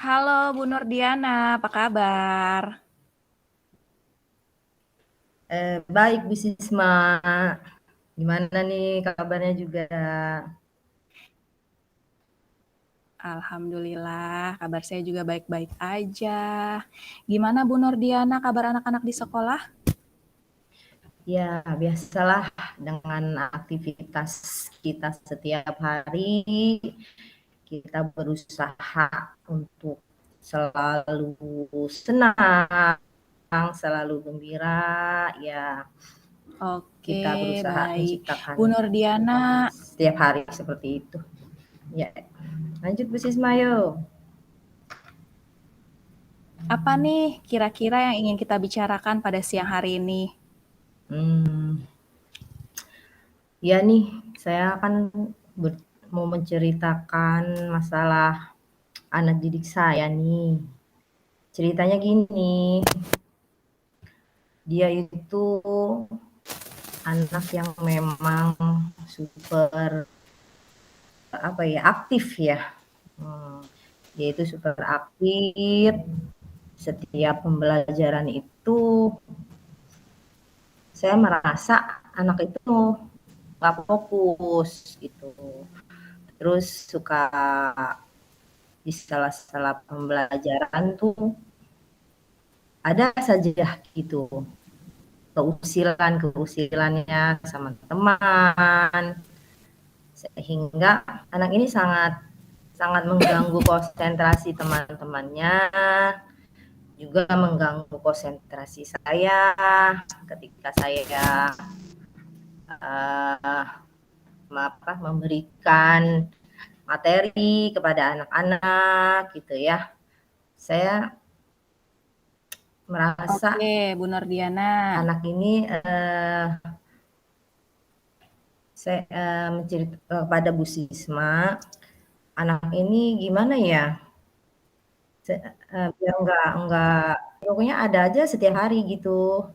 Halo Bu Nurdiana, apa kabar? Baik Bu Sisma, gimana nih kabarnya juga? Alhamdulillah, kabar saya juga baik-baik aja. Gimana Bu Nurdiana, kabar anak-anak di sekolah? Ya, biasalah dengan aktivitas kita setiap hari, kita berusaha untuk selalu senang, selalu gembira, ya Oke, kita berusaha baik. menciptakan Bu Nurdiana, setiap hari seperti itu. Ya, lanjut Bu Sisma yuk. apa nih kira-kira yang ingin kita bicarakan pada siang hari ini? Hmm, Ya nih, saya akan mau menceritakan masalah anak didik saya nih. Ceritanya gini, dia itu anak yang memang super apa ya, aktif ya. Dia itu super aktif. Setiap pembelajaran itu saya merasa anak itu nggak fokus gitu. Terus suka di sela-sela pembelajaran tuh ada saja gitu keusilannya sama teman, sehingga anak ini sangat sangat mengganggu konsentrasi teman-temannya, juga mengganggu konsentrasi saya ketika saya uh, memberikan materi kepada anak-anak gitu ya. Saya merasa Oke, Bu Nurdiana. anak ini saya mencerita kepada Bu Sisma, anak ini gimana ya? Biar nggak pokoknya ada aja setiap hari gitu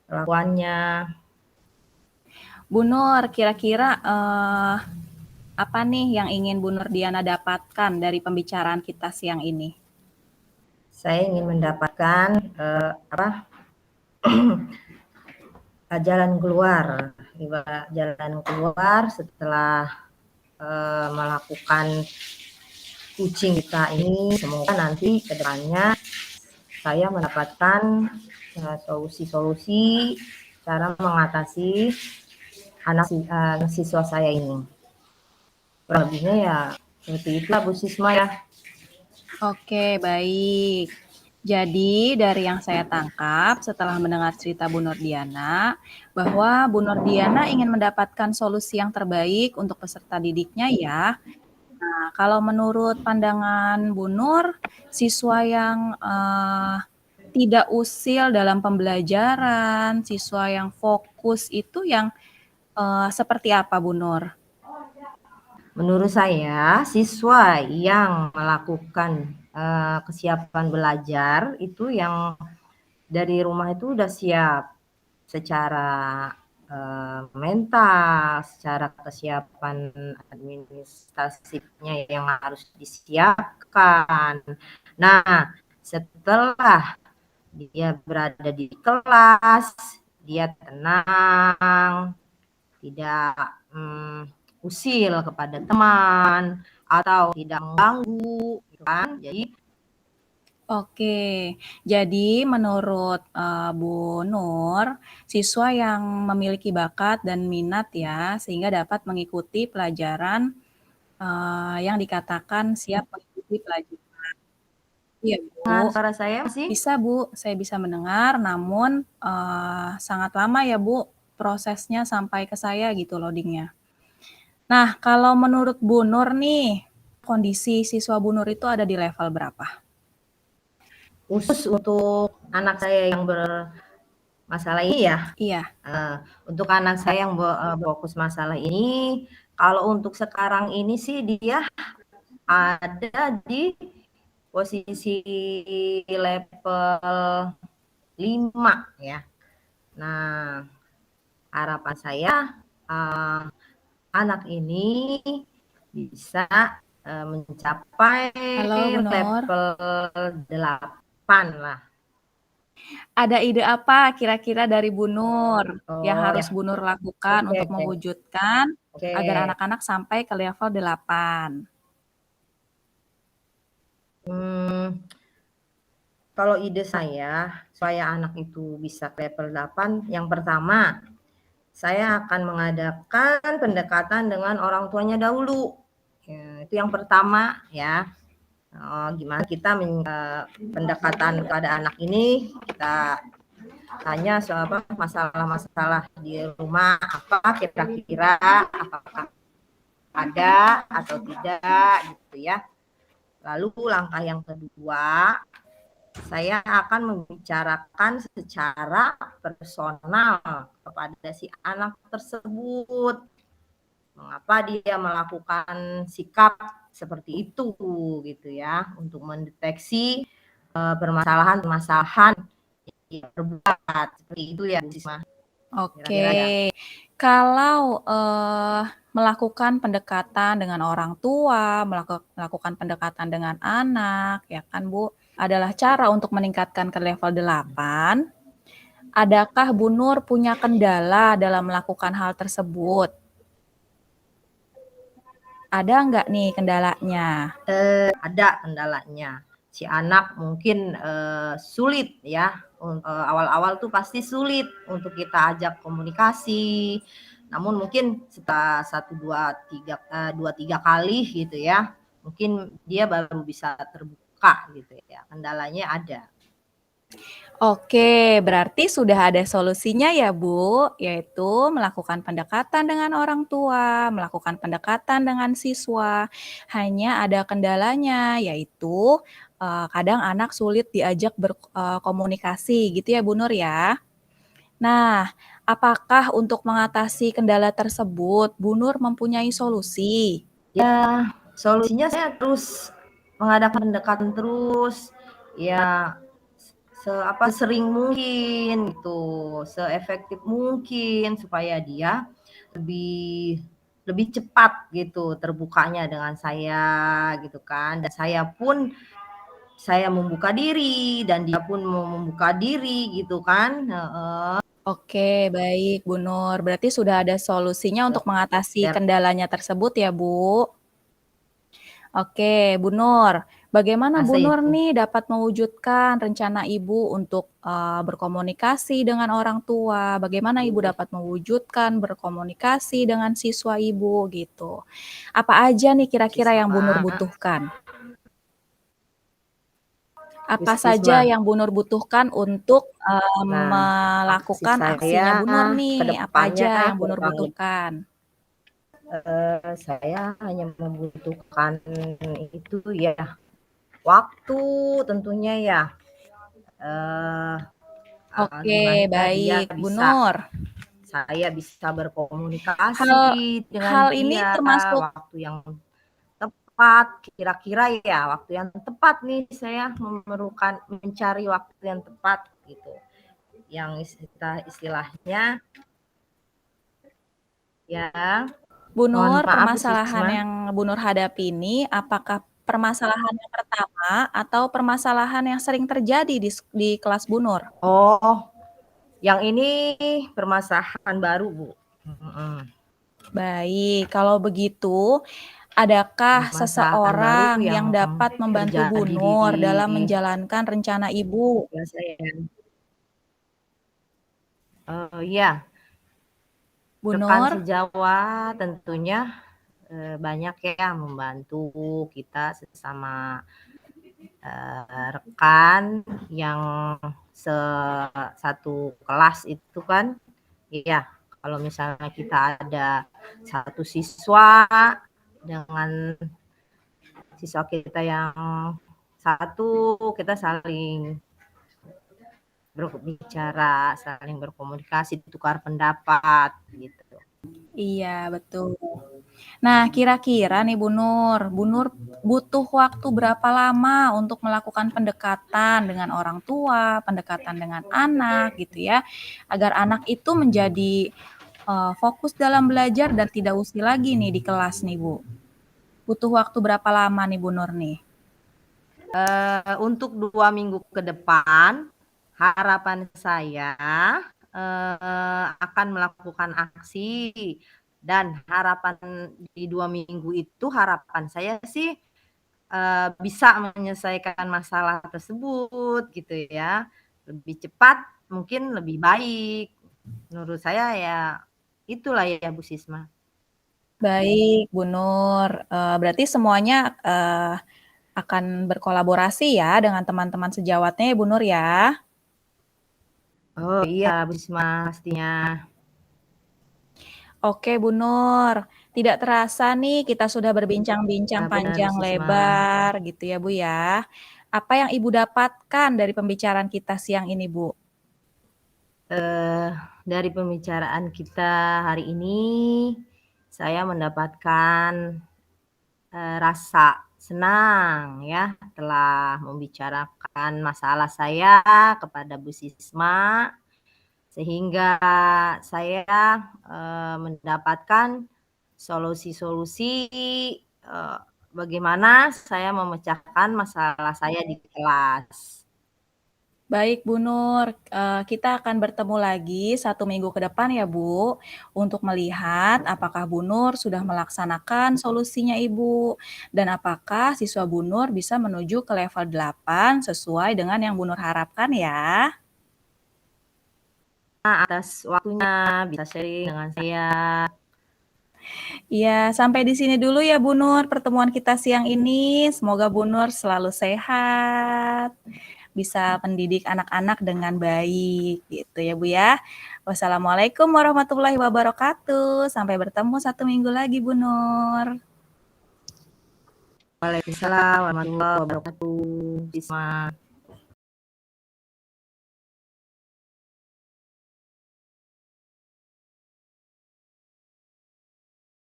kelakuannya. Bu Nur, kira-kira apa nih yang ingin Bu Nurdiana dapatkan dari pembicaraan kita siang ini? Saya ingin mendapatkan jalan keluar, jalan keluar setelah melakukan coaching kita ini. Semoga nanti ke depannya saya mendapatkan solusi-solusi cara mengatasi anak siswa saya ini. Kurang lebihnya ya seperti itulah Bu Sisma ya. Oke, baik. Jadi dari yang saya tangkap setelah mendengar cerita Bu Nurdiana, bahwa Bu Nurdiana ingin mendapatkan solusi yang terbaik untuk peserta didiknya ya. Nah, kalau menurut pandangan Bu Nur, siswa yang tidak usil dalam pembelajaran, siswa yang fokus itu yang seperti apa Bu Nur? Menurut saya, siswa yang melakukan kesiapan belajar itu yang dari rumah itu udah siap secara mental, secara kesiapan administratifnya yang harus disiapkan. Nah, setelah dia berada di kelas, dia tenang, tidak usil kepada teman atau tidak mengganggu, gitu kan? Jadi Oke, jadi menurut, Bu Nur, siswa yang memiliki bakat dan minat ya, sehingga dapat mengikuti pelajaran, yang dikatakan siap mengikuti pelajaran. Iya, Dengar Bu. suara saya masih? Bisa, Bu, saya bisa mendengar, namun, sangat lama ya, Bu, prosesnya sampai ke saya gitu loading-nya. Nah, kalau menurut Bu Nur nih, kondisi siswa Bu Nur itu ada di level berapa? Khusus untuk anak saya yang bermasalah ini ya, Iya. untuk anak saya yang fokus masalah ini, kalau untuk sekarang ini sih dia ada di posisi level 5 ya. Nah, harapan saya anak ini bisa mencapai Halo, Bu Nur. level 8 lah. Ada ide apa kira-kira dari Bu Nur yang Oh harus ya, Bu Nur lakukan oke untuk oke. mewujudkan Oke. agar anak-anak sampai ke level 8? Kalau ide saya, supaya anak itu bisa ke level 8, yang pertama, saya akan mengadakan pendekatan dengan orang tuanya dahulu. Ya, itu yang pertama ya. Gimana kita pendekatan kepada anak ini, kita tanya soal masalah-masalah di rumah, apa kira-kira, apakah ada atau tidak gitu ya. Lalu langkah yang kedua, saya akan membicarakan secara personal kepada si anak tersebut. Mengapa dia melakukan sikap seperti itu gitu ya, untuk mendeteksi permasalahan-permasalahan yang terbuat seperti itu ya Bu Sisma. Kira-kira ya. Oke. Kalau, melakukan pendekatan dengan orang tua, melakukan pendekatan dengan anak, ya kan, Bu, adalah cara untuk meningkatkan ke level 8. Adakah Bu Nur punya kendala dalam melakukan hal tersebut? Ada nggak nih kendalanya? Ada kendalanya. Si anak mungkin sulit ya, awal-awal tuh pasti sulit untuk kita ajak komunikasi. Namun mungkin setelah 1, 2, 3 kali gitu ya, mungkin dia baru bisa terbuka gitu ya. Kendalanya ada. Oke, berarti sudah ada solusinya ya, Bu, yaitu melakukan pendekatan dengan orang tua, melakukan pendekatan dengan siswa. Hanya ada kendalanya, yaitu kadang anak sulit diajak berkomunikasi, gitu ya, Bu Nur ya. Nah, apakah untuk mengatasi kendala tersebut, Bu Nur mempunyai solusi? Ya, solusinya saya terus mengadakan pendekatan terus, ya sering mungkin gitu, seefektif mungkin supaya dia lebih lebih cepat gitu terbukanya dengan saya gitu kan. Dan saya membuka diri dan dia pun mau membuka diri gitu kan. Oke, baik Bu Nur. Berarti sudah ada solusinya untuk mengatasi Biar kendalanya tersebut ya, Bu? Oke, Bu Nur. Bagaimana Bu masa Nur itu. nih dapat mewujudkan rencana Ibu untuk berkomunikasi dengan orang tua? Bagaimana Ibu dapat mewujudkan berkomunikasi dengan siswa Ibu gitu? Apa aja nih kira-kira yang Bu Nur Siswa, butuhkan? Bu Apa saja Sisma. yang Bu Nur butuhkan untuk Nah, aksi melakukan aksinya saya Bu Nur ke nih? Apa depannya aja yang Bu Nur kurang lebih butuhkan? saya hanya membutuhkan itu ya, waktu tentunya ya, eee Oke, gimana dia baik Bu bisa Nur. saya bisa berkomunikasi Hal dengan hal ini dia, termasuk waktu yang tepat, kira-kira ya waktu yang tepat nih saya memerlukan mencari waktu yang tepat gitu, yang istilahnya ya, Bu mohon Nur, maaf Bu permasalahan Sisma. yang Bu Nur hadapi ini, apakah permasalahan yang pertama atau permasalahan yang sering terjadi di kelas Bu Nur? Oh, yang ini permasalahan baru Bu. Mhm. Baik, kalau begitu Adakah permasalahan baru seseorang yang yang dapat membantu Bu terjadi di Nur dalam menjalankan rencana Ibu? kelas saya. Iya, Bu rekan Nur? sejawat tentunya banyak ya membantu kita sesama rekan yang satu kelas itu kan. Iya, kalau misalnya kita ada satu siswa dengan siswa kita yang satu, kita saling berbicara, saling berkomunikasi, tukar pendapat gitu. Iya, betul. Nah, kira-kira nih Bu Nur butuh waktu berapa lama untuk melakukan pendekatan dengan orang tua, pendekatan dengan anak gitu ya, agar anak itu menjadi fokus dalam belajar dan tidak usil lagi nih di kelas nih Bu. Butuh waktu berapa lama nih Bu Nur nih? Untuk 2 minggu ke depan, harapan saya akan melakukan aksi dan harapan di 2 minggu itu harapan saya sih bisa menyelesaikan masalah tersebut gitu ya. Lebih cepat, mungkin lebih baik. Menurut saya ya itulah ya Bu Sisma. Baik, Bu Nur. Berarti semuanya akan berkolaborasi ya dengan teman-teman sejawatnya ya Bu Nur ya. Oh iya Bu Sisma pastinya. Oke Bu Nur, tidak terasa nih kita sudah berbincang-bincang Benar Bu panjang Sisma. lebar gitu ya Bu ya. Apa yang Ibu dapatkan dari pembicaraan kita siang ini Bu? Eee, dari pembicaraan kita hari ini, saya mendapatkan rasa senang ya, telah membicarakan masalah saya kepada Bu Sisma, sehingga saya mendapatkan solusi-solusi bagaimana saya memecahkan masalah saya di kelas. Baik Bu Nur, kita akan bertemu lagi 1 minggu ke depan ya Bu, untuk melihat apakah Bu Nur sudah melaksanakan solusinya Ibu, dan apakah siswa Bu Nur bisa menuju ke level 8 sesuai dengan yang Bu Nur harapkan ya. Atas waktunya bisa sharing dengan saya. Iya, sampai di sini dulu ya Bu Nur pertemuan kita siang ini. Semoga Bu Nur selalu sehat, bisa mendidik anak-anak dengan baik gitu ya Bu ya. Wassalamualaikum warahmatullahi wabarakatuh. Sampai bertemu 1 minggu lagi Bu Nur. Waalaikumsalam warahmatullahi wabarakatuh. Bisma.